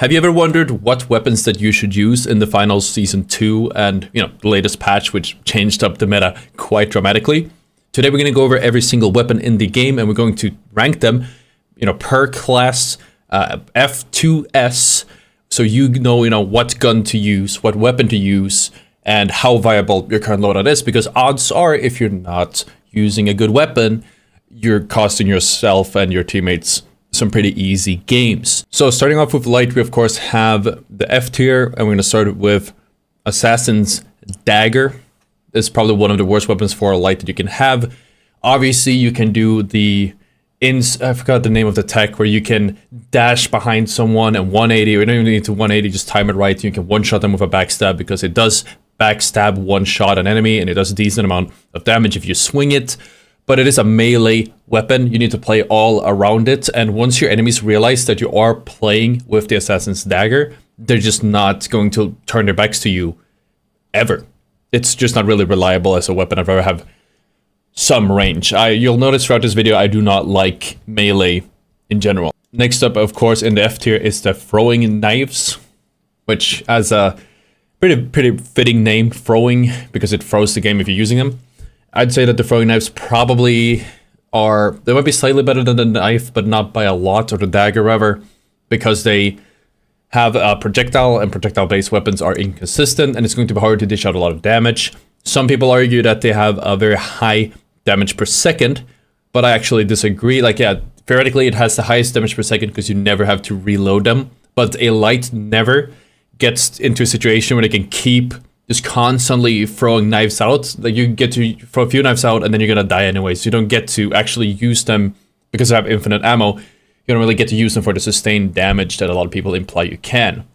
Have you ever wondered what weapons that you should use in the final season 2 and, the latest patch, which changed up the meta quite dramatically? Today we're going to go over every single weapon in the game, and we're going to rank them, per class, F to S, so you know what gun to use, what weapon to use, and how viable your current loadout is, because odds are if you're not using a good weapon, you're costing yourself and your teammates some pretty easy games. So starting off with light, we of course have the F tier, and we're going to start with Assassin's Dagger. It's probably one of the worst weapons for light that you can have. Obviously, you can do I forgot the name of the tech, where you can dash behind someone and 180, or you don't even need to 180, just time it right. You can one-shot them with a backstab, because it does backstab one-shot an enemy, and it does a decent amount of damage if you swing it. But it is a melee weapon. You need to play all around it, and once your enemies realize that you are playing with the Assassin's Dagger, they're just not going to turn their backs to you, ever. It's just not really reliable as a weapon. I've ever have some range. You'll notice throughout this video, I do not like melee in general. Next up, of course, in the F tier is the throwing knives, which has a pretty fitting name, throwing, because it throws the game if you're using them. I'd say that the throwing knives probably they might be slightly better than the knife, but not by a lot, or the dagger rather, because they have a projectile, and projectile-based weapons are inconsistent, and it's going to be hard to dish out a lot of damage. Some people argue that they have a very high damage per second, but I actually disagree. Theoretically it has the highest damage per second because you never have to reload them, but a light never gets into a situation where they can keep just constantly throwing knives out. Like, you get to throw a few knives out and then you're gonna die anyway, so you don't get to actually use them because they have infinite ammo. You don't really get to use them for the sustained damage that a lot of people imply you can.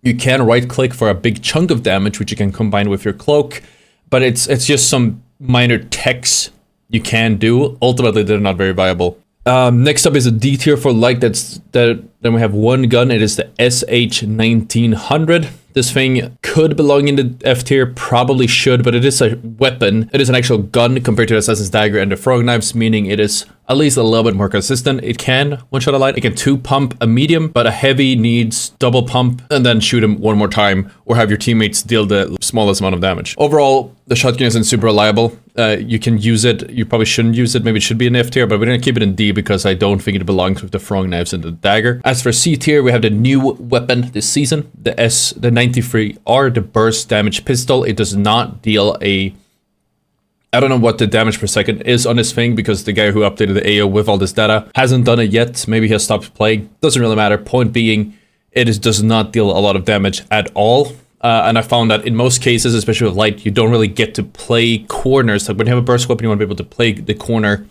You can right click for a big chunk of damage, which you can combine with your cloak, but it's just some minor techs you can do. Ultimately, they're not very viable. Next up is a D tier for light. Then we have one gun. It is the SH1900. This thing could belong in the F tier, probably should, but it is a weapon. It is an actual gun compared to Assassin's Dagger and the throwing knives, meaning it is at least a little bit more consistent. It can one-shot a light. It can two-pump a medium, but a heavy needs double pump and then shoot him one more time, or have your teammates deal the smallest amount of damage. Overall, the shotgun isn't super reliable. You can use it. You probably shouldn't use it. Maybe it should be in F tier, but we're going to keep it in D because I don't think it belongs with the throwing knives and the dagger. As for C tier, we have the new weapon this season, the 93R, the burst damage pistol. It does not deal I don't know what the damage per second is on this thing, because the guy who updated the AO with all this data hasn't done it yet. Maybe he has stopped playing. Doesn't really matter. Point being, does not deal a lot of damage at all. And I found that in most cases, especially with light, you don't really get to play corners. Like when you have a burst weapon, you want to be able to play the corner,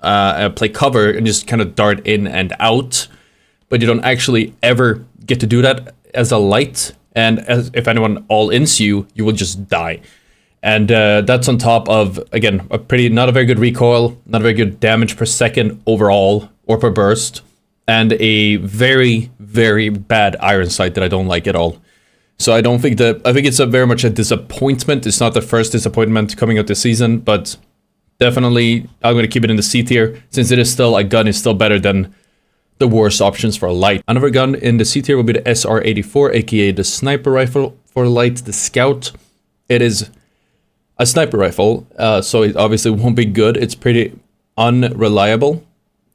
play cover, and just kind of dart in and out. But you don't actually ever get to do that as a light. And if anyone all-ins you, you will just die. And that's on top of, again, not a very good recoil, not a very good damage per second overall, or per burst, and a very, very bad iron sight that I don't like at all. So I think it's very much a disappointment. It's not the first disappointment coming out this season, but definitely I'm going to keep it in the C tier, since it is still a gun, is still better than the worst options for light. Another gun in the C tier will be the SR84, aka the sniper rifle for light, the Scout. It is a sniper rifle, so it obviously won't be good. It's pretty unreliable.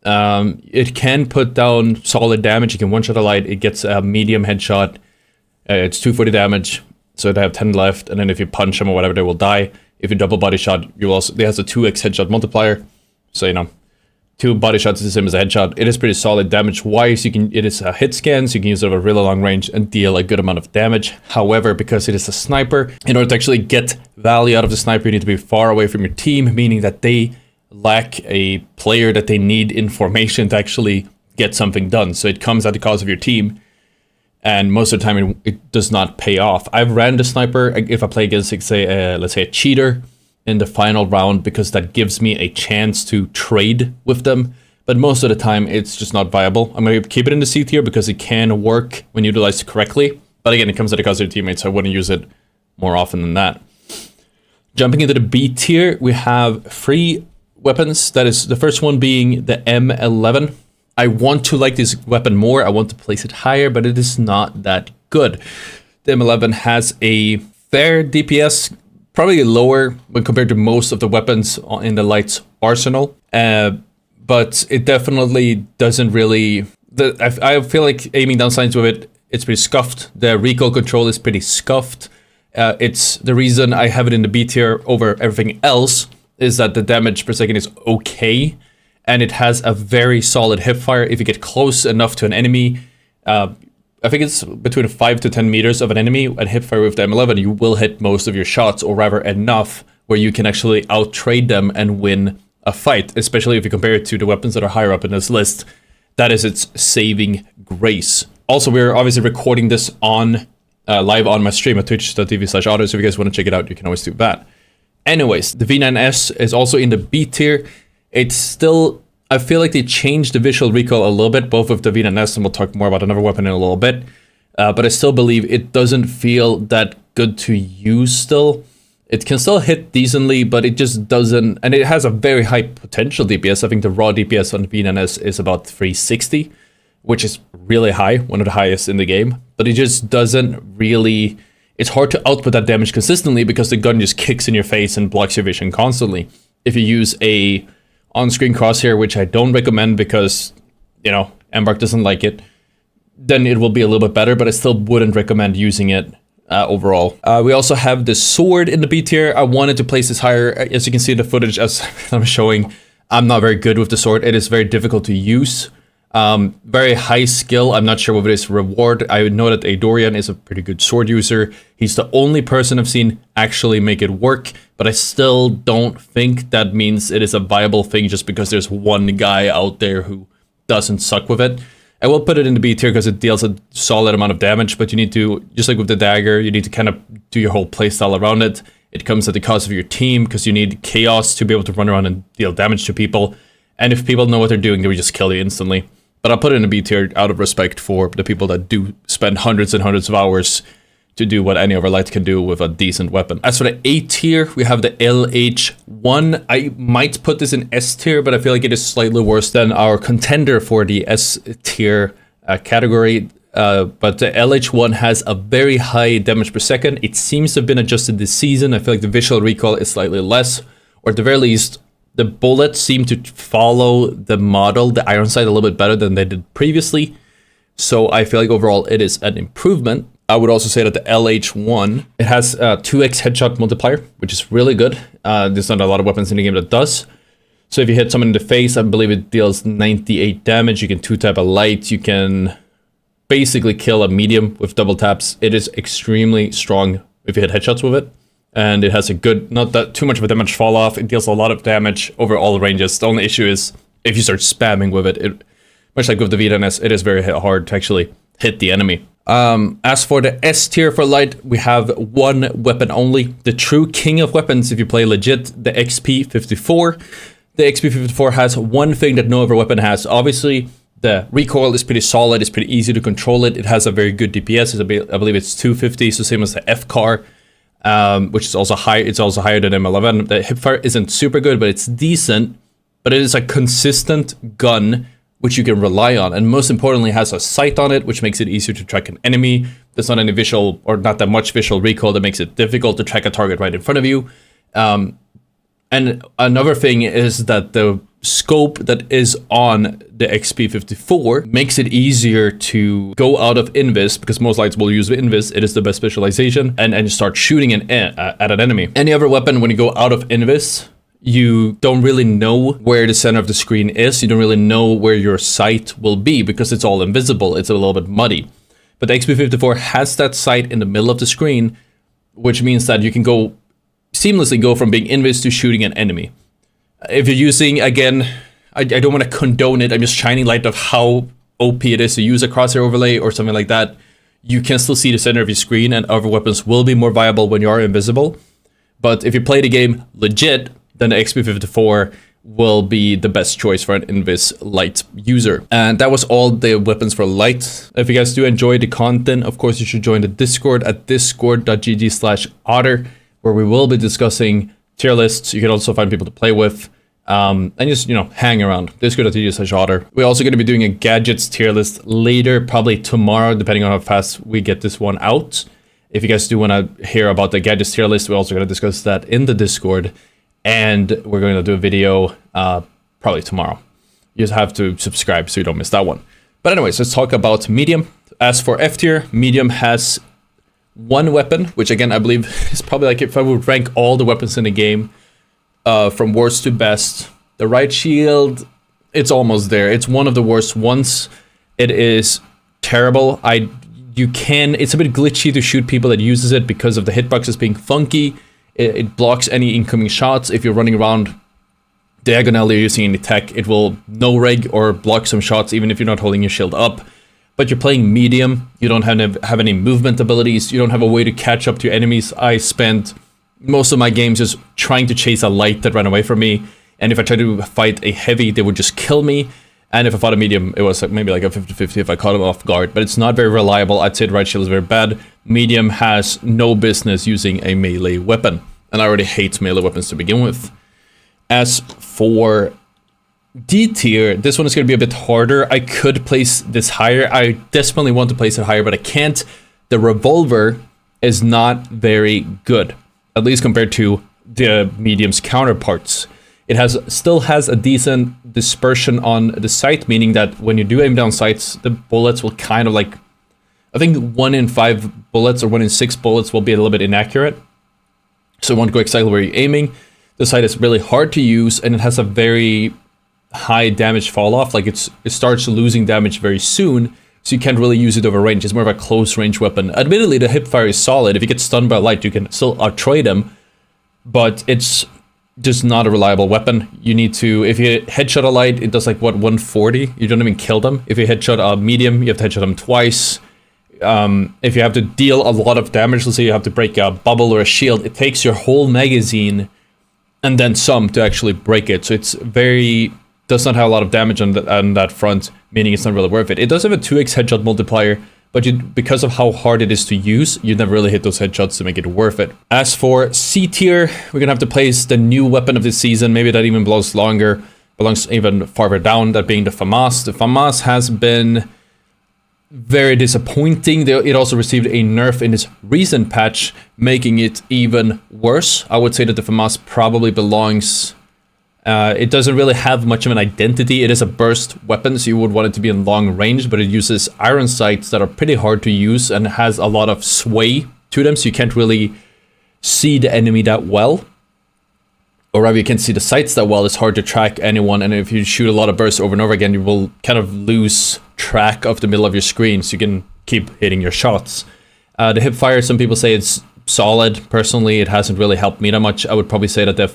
It can put down solid damage. You can one-shot a light. It gets a medium headshot. It's 240 damage, so they have 10 left, and then if you punch them or whatever, they will die. If you double body shot, it has a 2x headshot multiplier, so 2 body shots is the same as a headshot. It is pretty solid damage-wise. It is a hit scan, so you can use it at a really long range and deal a good amount of damage. However, because it is a sniper, in order to actually get value out of the sniper, you need to be far away from your team, meaning that they lack a player that they need in formation to actually get something done. So it comes at the cost of your team, and most of the time it does not pay off. I've ran the sniper if I play against, let's say a cheater in the final round, because that gives me a chance to trade with them. But most of the time, it's just not viable. I'm going to keep it in the C tier because it can work when utilized correctly. But again, it comes at the cost of your teammates, so I wouldn't use it more often than that. Jumping into the B tier, we have 3 weapons. That is the first one being the M11. I want to like this weapon more. I want to place it higher, but it is not that good. The M11 has a fair DPS, probably lower when compared to most of the weapons in the light's arsenal. But it definitely doesn't really... I feel like aiming down sights with it, it's pretty scuffed. The recoil control is pretty scuffed. It's the reason I have it in the B tier over everything else is that the damage per second is okay. And it has a very solid hipfire. If you get close enough to an enemy, I think it's between 5 to 10 meters of an enemy, and hipfire with the M11, you will hit most of your shots, or rather enough where you can actually out-trade them and win a fight, especially if you compare it to the weapons that are higher up in this list. That is its saving grace. Also, we're obviously recording this on live on my stream at twitch.tv/Ottr, so if you guys want to check it out, you can always do that. Anyways, the V9S is also in the B tier. It's still, I feel like they changed the visual recoil a little bit, both with the V9S, and we'll talk more about another weapon in a little bit. But I still believe it doesn't feel that good to use still. It can still hit decently, but it just doesn't, and it has a very high potential DPS. I think the raw DPS on V9S is about 360, which is really high, one of the highest in the game. But it just doesn't really, it's hard to output that damage consistently because the gun just kicks in your face and blocks your vision constantly. If you use a on-screen crosshair, which I don't recommend because, you know, Embark doesn't like it, then it will be a little bit better, but I still wouldn't recommend using it overall. We also have the sword in the B tier. I wanted to place this higher. As you can see in the footage as I'm showing, I'm not very good with the sword. It is very difficult to use. Very high skill. I'm not sure what it is reward. I know that Adorian is a pretty good sword user. He's the only person I've seen actually make it work, but I still don't think that means it is a viable thing just because there's one guy out there who doesn't suck with it. I will put it in the B tier because it deals a solid amount of damage, but you need to, just like with the dagger, you need to kind of do your whole playstyle around it. It comes at the cost of your team because you need chaos to be able to run around and deal damage to people. And if people know what they're doing, they will just kill you instantly. But I'll put it in a B tier out of respect for the people that do spend hundreds and hundreds of hours to do what any other light can do with a decent weapon. As for the A tier, we have the LH1. I might put this in S tier, but I feel like it is slightly worse than our contender for the S tier category. But the LH1 has a very high damage per second. It seems to have been adjusted this season. I feel like the visual recoil is slightly less, or at the very least, the bullets seem to follow the model, the iron sight, a little bit better than they did previously. So I feel like overall it is an improvement. I would also say that the LH1, it has a 2x headshot multiplier, which is really good. There's not a lot of weapons in the game that does. So if you hit someone in the face, I believe it deals 98 damage. You can 2-tap a light. You can basically kill a medium with double taps. It is extremely strong if you hit headshots with it. And it has a good, not that too much of a damage fall off. It deals a lot of damage over all ranges. The only issue is if you start spamming with it, much like with the V9S, it is very hard to actually hit the enemy. As for the S tier for light, we have one weapon only. The true king of weapons, if you play legit, the XP54. The XP54 has one thing that no other weapon has. Obviously, the recoil is pretty solid. It's pretty easy to control it. It has a very good DPS. I believe it's 250, so same as the FCAR. Which is also high. It's also higher than M11. The hipfire isn't super good, but it's decent. But it is a consistent gun which you can rely on, and most importantly, has a sight on it, which makes it easier to track an enemy. There's not any visual, or not that much visual recoil that makes it difficult to track a target right in front of you. And another thing is that the scope that is on the XP54 makes it easier to go out of invis, because most lights will use invis. It is the best visualization, and start shooting at an enemy. Any other weapon, when you go out of invis, you don't really know where the center of the screen is. You don't really know where your sight will be because it's all invisible. It's a little bit muddy. But the XP54 has that sight in the middle of the screen, which means that you can seamlessly go from being invis to shooting an enemy. If you're using, again, I don't want to condone it. I'm just shining light of how OP it is to use a crosshair overlay or something like that. You can still see the center of your screen, and other weapons will be more viable when you are invisible. But if you play the game legit, then the XP54 will be the best choice for an invis light user. And that was all the weapons for light. If you guys do enjoy the content, of course you should join the Discord at discord.gg/Ottr, where we will be discussing tier lists. You can also find people to play with. and just, you know, hang around. Discord.tv/Ottr. We're also going to be doing a gadgets tier list later, probably tomorrow, depending on how fast we get this one out. If you guys do want to hear about the gadgets tier list, we're also going to discuss that in the Discord, and we're going to do a video probably tomorrow. You just have to subscribe so you don't miss that one. But anyways, let's talk about medium. As for F tier, medium has one weapon, which again, I believe is probably like if I would rank all the weapons in the game from worst to best. The right shield, it's almost there. It's one of the worst ones. It is terrible. It's a bit glitchy to shoot people that uses it because of the hitboxes being funky. It blocks any incoming shots. If you're running around diagonally using any tech, it will no-reg or block some shots even if you're not holding your shield up. But you're playing medium, you don't have any movement abilities, you don't have a way to catch up to your enemies. I spent most of my games just trying to chase a light that ran away from me, and if I tried to fight a heavy, they would just kill me. And if I fought a medium, it was maybe like a 50-50 if I caught them off guard, but it's not very reliable. I'd say the right shield is very bad. Medium has no business using a melee weapon, and I already hate melee weapons to begin with. As for D tier, this one is going to be a bit harder. I could place this higher. I desperately want to place it higher, but I can't. The revolver is not very good, at least compared to the medium's counterparts. It still has a decent dispersion on the sight, meaning that when you do aim down sights, the bullets will kind of like, I think 1 in 5 bullets or 1 in 6 bullets will be a little bit inaccurate. So you want to go exactly where you're aiming. The sight is really hard to use, and it has a very high damage fall off. Like it starts losing damage very soon, so you can't really use it over range. It's more of a close range weapon. Admittedly, the hipfire is solid. If you get stunned by light, you can still outtrade him, but it's just not a reliable weapon. You need to, if you headshot a light, it does like what, 140? You don't even kill them. If you headshot a medium, you have to headshot them twice. If you have to deal a lot of damage, let's say you have to break a bubble or a shield, it takes your whole magazine and then some to actually break it. So it's does not have a lot of damage on that front, meaning it's not really worth it. It does have a 2x headshot multiplier, but because of how hard it is to use, you never really hit those headshots to make it worth it. As for C tier, we're gonna have to place the new weapon of this season. Maybe that even belongs even farther down, that being the FAMAS. The FAMAS has been very disappointing. It also received a nerf in its recent patch, making it even worse. I would say that the FAMAS probably belongs... it doesn't really have much of an identity. It is a burst weapon, so you would want it to be in long range, but it uses iron sights that are pretty hard to use and has a lot of sway to them, so you can't really see the enemy that well. Or rather, you can't see the sights that well. It's hard to track anyone, and if you shoot a lot of bursts over and over again, you will kind of lose track of the middle of your screen, so you can keep hitting your shots. The hipfire, some people say it's solid. Personally, it hasn't really helped me that much. I would probably say that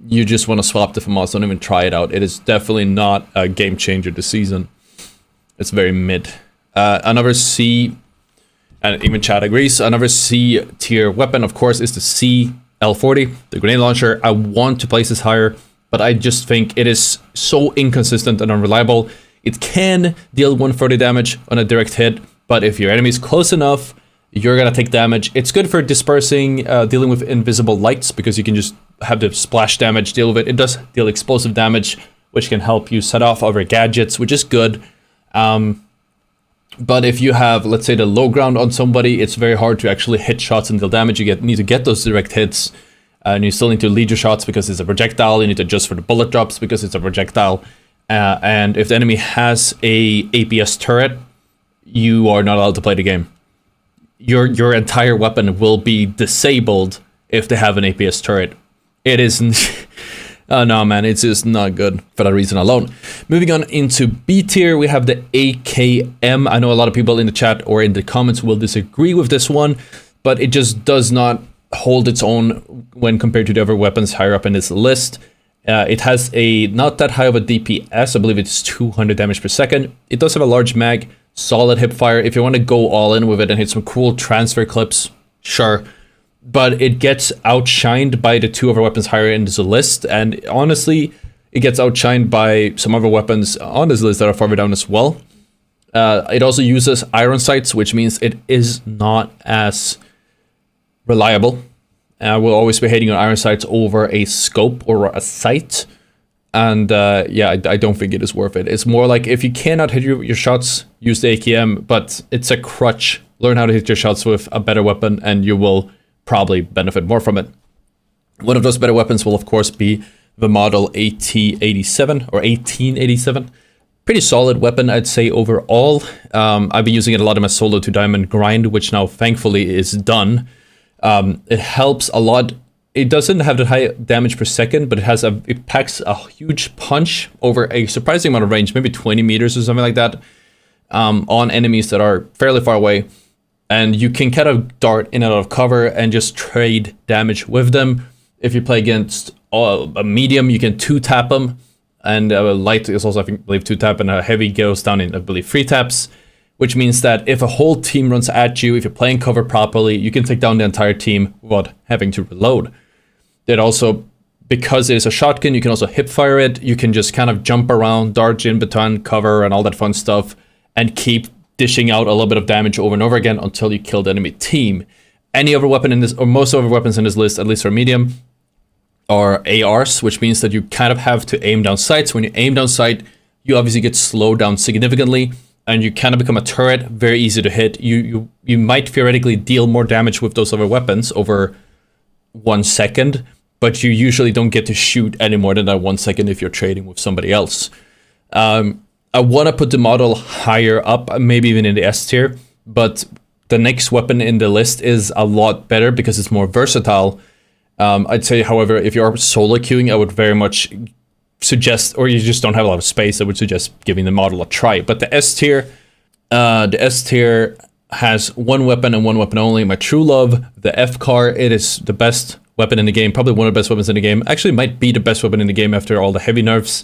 you just want to swap the FAMAS, don't even try it out. It is definitely not a game changer this season. It's very mid. Another C, and even Chad agrees, another C tier weapon, of course, is the CL40, the grenade launcher. I want to place this higher, but I just think it is so inconsistent and unreliable. It can deal 130 damage on a direct hit, but if your enemy is close enough, you're gonna take damage. It's good for dispersing, dealing with invisible lights, because you can just have the splash damage, deal with it. It does deal explosive damage, which can help you set off other gadgets, which is good. But if you have, let's say, the low ground on somebody, it's very hard to actually hit shots and deal damage. You need to get those direct hits, and you still need to lead your shots because it's a projectile. You need to adjust for the bullet drops because it's a projectile. And if the enemy has a APS turret, you are not allowed to play the game. Your entire weapon will be disabled if they have an APS turret. It isn't... oh no, man, it's just not good for that reason alone. Moving on into B tier, we have the AKM. I know a lot of people in the chat or in the comments will disagree with this one, but it just does not hold its own when compared to the other weapons higher up in this list. It has a not that high of a DPS. I believe it's 200 damage per second. It does have a large mag, solid hip fire. If you want to go all in with it and hit some cool transfer clips, sure. But it gets outshined by the two other weapons higher in this list. And honestly, it gets outshined by some other weapons on this list that are farther down as well. It also uses iron sights, which means it is not as reliable. We'll always be hating on iron sights over a scope or a sight. And yeah, I don't think it is worth it. It's more like if you cannot hit your shots, use the AKM, but it's a crutch. Learn how to hit your shots with a better weapon and you will probably benefit more from it. One of those better weapons will of course be the model AT87 or 1887. Pretty solid weapon, I'd say, overall. I've been using it a lot in my solo 2 diamond grind, which now thankfully is done. It helps a lot. It doesn't have the high damage per second, but it packs a huge punch over a surprising amount of range, maybe 20 meters or something like that, on enemies that are fairly far away. And you can kind of dart in and out of cover and just trade damage with them. If you play against a medium, you can 2-tap them. And a light is also, I believe, 2-tap, and a heavy goes down in, I believe, 3 taps. Which means that if a whole team runs at you, if you're playing cover properly, you can take down the entire team without having to reload. It also, because it is a shotgun, you can also hip fire it. You can just kind of jump around, dodge in between cover and all that fun stuff, and keep dishing out a little bit of damage over and over again until you kill the enemy team. Any other weapon in this, or most other weapons in this list, at least for medium, are ARs, which means that you kind of have to aim down sights. When you aim down sight, you obviously get slowed down significantly, and you kind of become a turret, very easy to hit. You might theoretically deal more damage with those other weapons over 1 second, but you usually don't get to shoot any more than that 1 second if you're trading with somebody else. I want to put the model higher up, maybe even in the S tier, but the next weapon in the list is a lot better because it's more versatile. I'd say, however, if you're solo queuing, I would very much suggest, or you just don't have a lot of space, I would suggest giving the model a try. But the S tier has one weapon and one weapon only. My true love, the F-car. It is the best weapon in the game, probably one of the best weapons in the game. Actually, might be the best weapon in the game after all the heavy nerfs.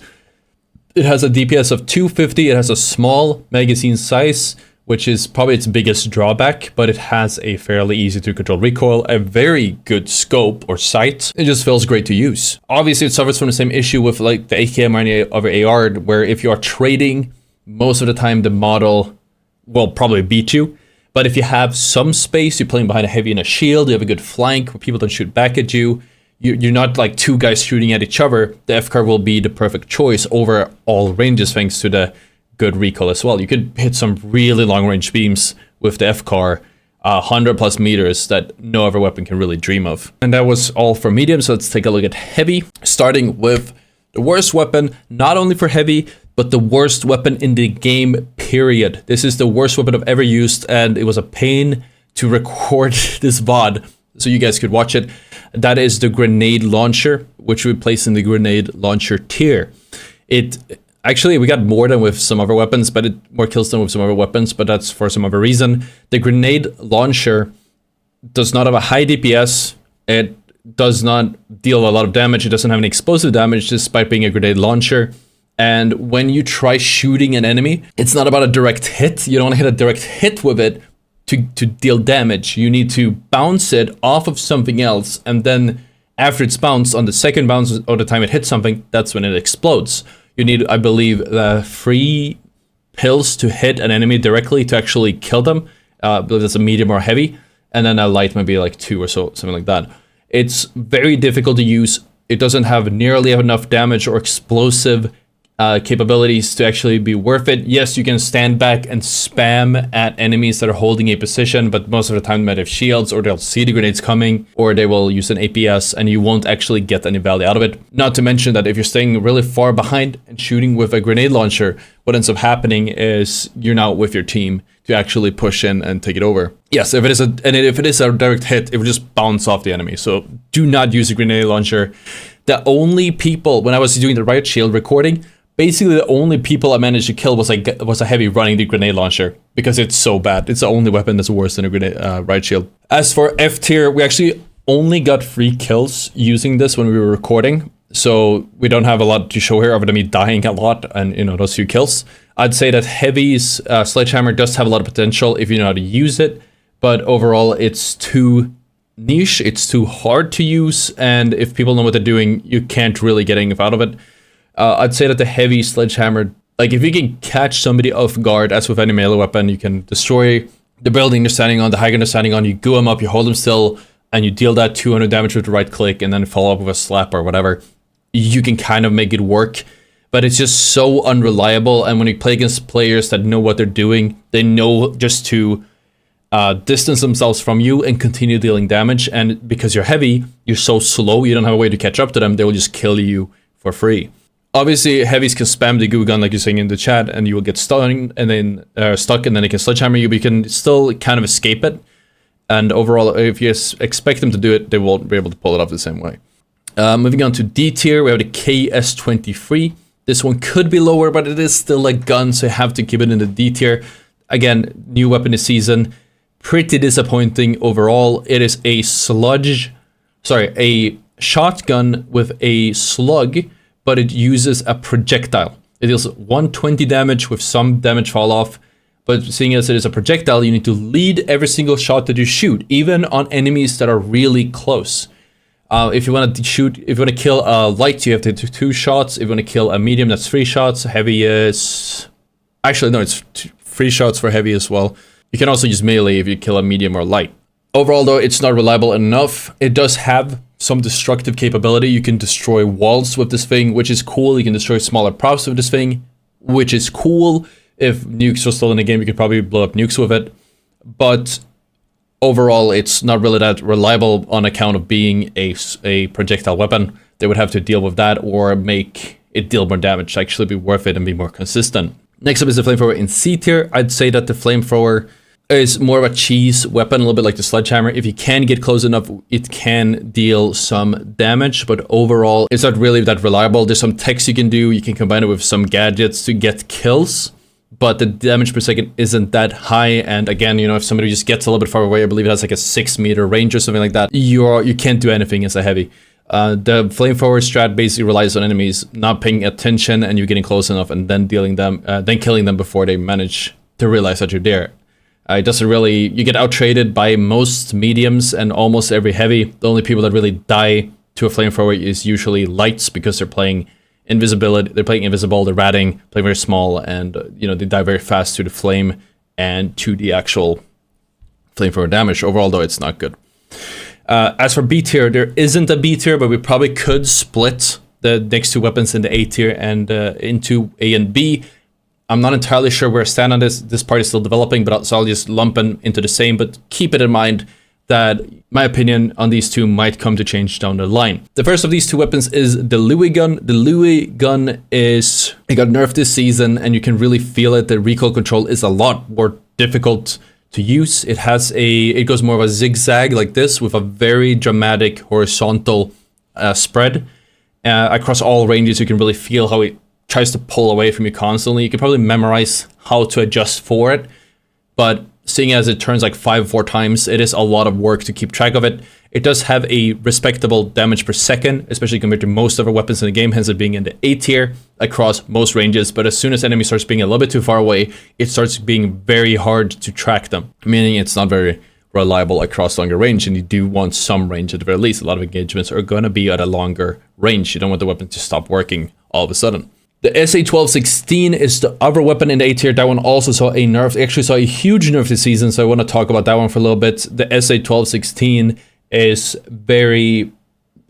It has a DPS of 250. It has a small magazine size, which is probably its biggest drawback, but it has a fairly easy to control recoil, a very good scope or sight. It just feels great to use. Obviously, it suffers from the same issue with like the AKM or any other AR, where if you are trading, most of the time the model will probably beat you. But if you have some space, you're playing behind a heavy and a shield, you have a good flank where people don't shoot back at you, you're not like two guys shooting at each other, the F-car will be the perfect choice over all ranges thanks to the good recoil as well. You could hit some really long range beams with the F-car, 100+ meters that no other weapon can really dream of. And that was all for medium, so let's take a look at heavy, starting with the worst weapon, not only for heavy, but the worst weapon in the game, period. This is the worst weapon I've ever used, and it was a pain to record this VOD so you guys could watch it. That is the grenade launcher, which we place in the grenade launcher tier. Actually, we got more than with some other weapons, but it more kills than with some other weapons, but that's for some other reason. The grenade launcher does not have a high DPS. It does not deal a lot of damage. It doesn't have any explosive damage despite being a grenade launcher. And when you try shooting an enemy, it's not about a direct hit. You don't want to hit a direct hit with it to deal damage. You need to bounce it off of something else, and then after it's bounced, on the second bounce or the time it hits something, that's when it explodes. You need, I believe, 3 pills to hit an enemy directly to actually kill them. I believe that's a medium or heavy, and then a light might be like 2 or so, something like that. It's very difficult to use. It doesn't have nearly enough damage or explosive capabilities to actually be worth it. Yes, you can stand back and spam at enemies that are holding a position, but most of the time they might have shields, or they'll see the grenades coming, or they will use an APS, and you won't actually get any value out of it. Not to mention that if you're staying really far behind and shooting with a grenade launcher, what ends up happening is you're not with your team to actually push in and take it over. Yes, if it is a direct hit, it will just bounce off the enemy. So do not use a grenade launcher. The only people, when I was doing the Riot Shield recording, basically the only people I managed to kill was a heavy running the grenade launcher, because it's so bad. It's the only weapon that's worse than a grenade Riot Shield. As for F tier, we actually only got 3 kills using this when we were recording, so we don't have a lot to show here other than me dying a lot and, you know, those few kills. I'd say that Heavy's Sledgehammer does have a lot of potential if you know how to use it, but overall it's too niche, it's too hard to use, and if people know what they're doing, you can't really get anything out of it. I'd say that the Heavy Sledgehammer, like if you can catch somebody off guard, as with any melee weapon, you can destroy the building they're standing on, the high ground they're standing on, you goo them up, you hold them still, and you deal that 200 damage with the right click, and then follow up with a slap or whatever. you can kind of make it work. But it's just so unreliable, and when you play against players that know what they're doing, they know just to distance themselves from you and continue dealing damage. And because you're heavy, you're so slow, you don't have a way to catch up to them, they will just kill you for free. Obviously, heavies can spam the goo gun like you're saying in the chat, and you will get stunned and then stuck, and then they can sledgehammer you, but you can still kind of escape it. And overall, if you expect them to do it, they won't be able to pull it off the same way. Moving on to D tier, we have the KS23. This one could be lower, but it is still a gun, so you have to keep it in the D tier. Again, new weapon this season. Pretty disappointing overall. It is a shotgun with a slug, but it uses a projectile. It deals 120 damage with some damage fall off, but seeing as it is a projectile, you need to lead every single shot that you shoot, even on enemies that are really close. If you want to kill a light, you have to do 2 shots. If you want to kill a medium, that's 3 shots. Heavy is... Actually, no, it's 3 shots for heavy as well. You can also use melee if you kill a medium or light. Overall, though, it's not reliable enough. It does have some destructive capability. You can destroy walls with this thing, which is cool. You can destroy smaller props with this thing, which is cool. If nukes were still in the game, you could probably blow up nukes with it. But overall, it's not really that reliable on account of being a projectile weapon. They would have to deal with that or make it deal more damage to actually be worth it and be more consistent. Next up is the flamethrower in C tier. I'd say that the flamethrower is more of a cheese weapon, a little bit like the sledgehammer. If you can get close enough, it can deal some damage, but overall, it's not really that reliable. There's some techs you can do. You can combine it with some gadgets to get kills, but the damage per second isn't that high. And again, you know, if somebody just gets a little bit far away, I believe it has like a 6-meter range or something like that, you can't do anything as a heavy. The flamethrower strat basically relies on enemies not paying attention and you getting close enough and then killing them before they manage to realize that you're there. It doesn't really, you get out-traded by most mediums and almost every heavy. The only people that really die to a flamethrower is usually lights because they're playing invisibility, they're playing invisible, they're ratting, playing very small, and you know, they die very fast to the flame and to the actual flamethrower damage. Overall, though, it's not good. As for B tier, there isn't a B tier, but we probably could split the next 2 weapons in the A tier and into A and B. I'm not entirely sure where I stand on this. This part is still developing, but I'll just lump them into the same. But keep it in mind that my opinion on these 2 might come to change down the line. The first of these 2 weapons is the Louis gun. The Louis gun it got nerfed this season, and you can really feel it. The recoil control is a lot more difficult to use. It goes more of a zigzag like this with a very dramatic horizontal spread. Across all ranges, you can really feel how it tries to pull away from you constantly. You can probably memorize how to adjust for it, but seeing as it turns like 4 times, it is a lot of work to keep track of it. It does have a respectable damage per second, especially compared to most other weapons in the game, hence it being in the A tier across most ranges. But as soon as enemy starts being a little bit too far away, it starts being very hard to track them, meaning it's not very reliable across longer range, and you do want some range at the very least. A lot of engagements are going to be at a longer range. You don't want the weapon to stop working all of a sudden. The SA-1216 is the other weapon in the A tier. That one also saw a nerf. It actually saw a huge nerf this season, so I want to talk about that one for a little bit. The SA-1216 is very...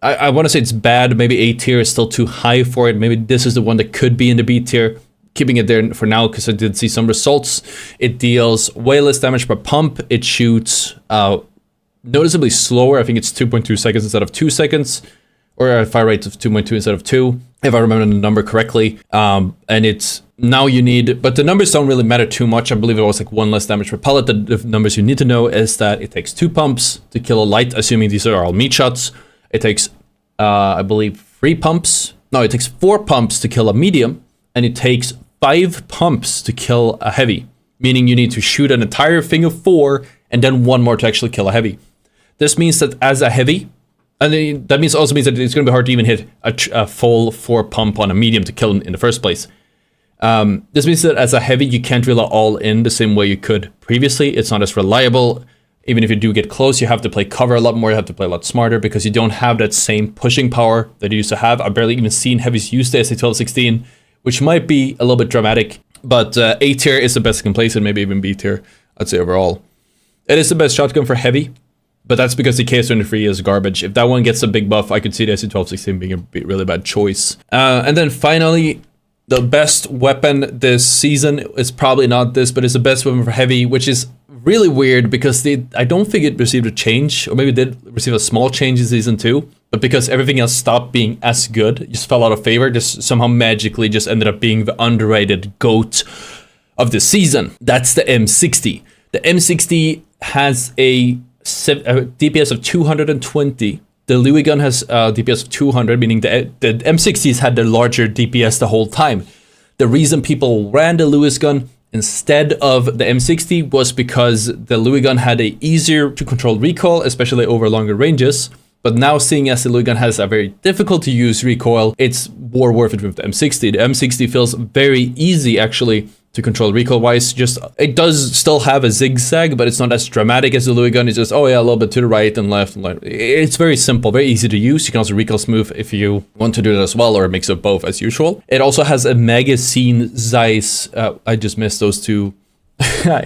I want to say it's bad. Maybe A tier is still too high for it. Maybe this is the one that could be in the B tier. Keeping it there for now because I did see some results. It deals way less damage per pump. It shoots noticeably slower. I think it's 2.2 seconds instead of 2 seconds. Or a fire rate of 2.2 instead of 2, if I remember the number correctly. And it's now you need, but the numbers don't really matter too much. I believe it was like 1 less damage per pellet. The numbers you need to know is that it takes 2 pumps to kill a light, assuming these are all meat shots. It takes, I believe, 3 pumps. No, it takes 4 pumps to kill a medium, and it takes 5 pumps to kill a heavy, meaning you need to shoot an entire thing of 4 and then 1 more to actually kill a heavy. This means that as a heavy, and that also means that it's going to be hard to even hit a full 4 pump on a medium to kill him in the first place. This means that as a heavy, you can't rely all in the same way you could previously. It's not as reliable. Even if you do get close, you have to play cover a lot more. You have to play a lot smarter because you don't have that same pushing power that you used to have. I've barely even seen heavies use the SA-1216, which might be a little bit dramatic. But A tier is the best it can place, and maybe even B tier, I'd say overall. It is the best shotgun for heavy. But that's because the KS23 is garbage. If that one gets a big buff, I could see the SC1216 being a really bad choice. And then finally, the best weapon this season is probably not this, but it's the best weapon for heavy, which is really weird because I don't think it received a change, or maybe it did receive a small change in season 2, but because everything else stopped being as good, just fell out of favor, just somehow magically just ended up being the underrated GOAT of the season. That's the M60. The M60 has a DPS of 220. The Louis gun has DPS of 200, meaning the M60s had the larger DPS the whole time. The reason people ran the Louis gun instead of the M60 was because the Louis gun had a easier to control recoil, especially over longer ranges. But now, seeing as the Louis gun has a very difficult to use recoil, it's more worth it with the M60. The M60 feels very easy actually to control recoil-wise. Just, it does still have a zigzag, but it's not as dramatic as the Louis gun. It's just, oh yeah, a little bit to the right and left and left. It's very simple, very easy to use. You can also recoil smooth if you want to do that as well, or a mix of both as usual. It also has a magazine size, I just missed those two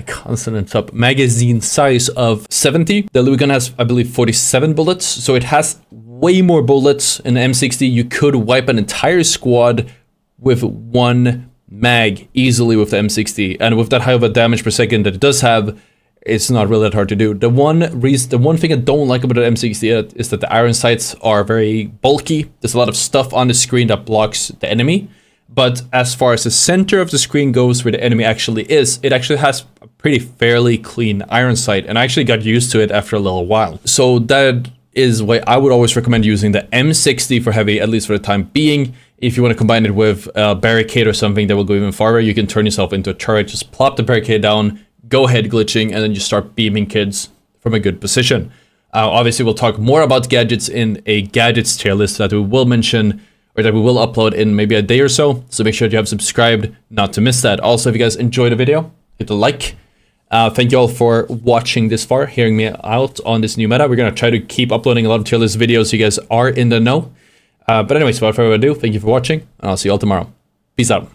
consonants up. Magazine size of 70. The Louis gun has, I believe, 47 bullets, so it has way more bullets. In the M60, you could wipe an entire squad with one mag easily with the M60, and with that high of a damage per second that it does have, it's not really that hard to do. The one thing I don't like about the M60 is that the iron sights are very bulky. There's a lot of stuff on the screen that blocks the enemy, but as far as the center of the screen goes, where the enemy actually is, it actually has a pretty fairly clean iron sight, and I actually got used to it after a little while. So that is why I would always recommend using the M60 for heavy, at least for the time being. If you want to combine it with a barricade or something that will go even farther, you can turn yourself into a turret, just plop the barricade down, go head glitching, and then you start beaming kids from a good position. Obviously, we'll talk more about gadgets in a gadgets tier list that we will mention, or that we will upload in maybe a day or so. So make sure you have subscribed not to miss that. Also, if you guys enjoyed the video, hit the like. Thank you all for watching this far, hearing me out on this new meta. We're going to try to keep uploading a lot of tier list videos so you guys are in the know. But anyways, without further ado, thank you for watching, and I'll see you all tomorrow. Peace out.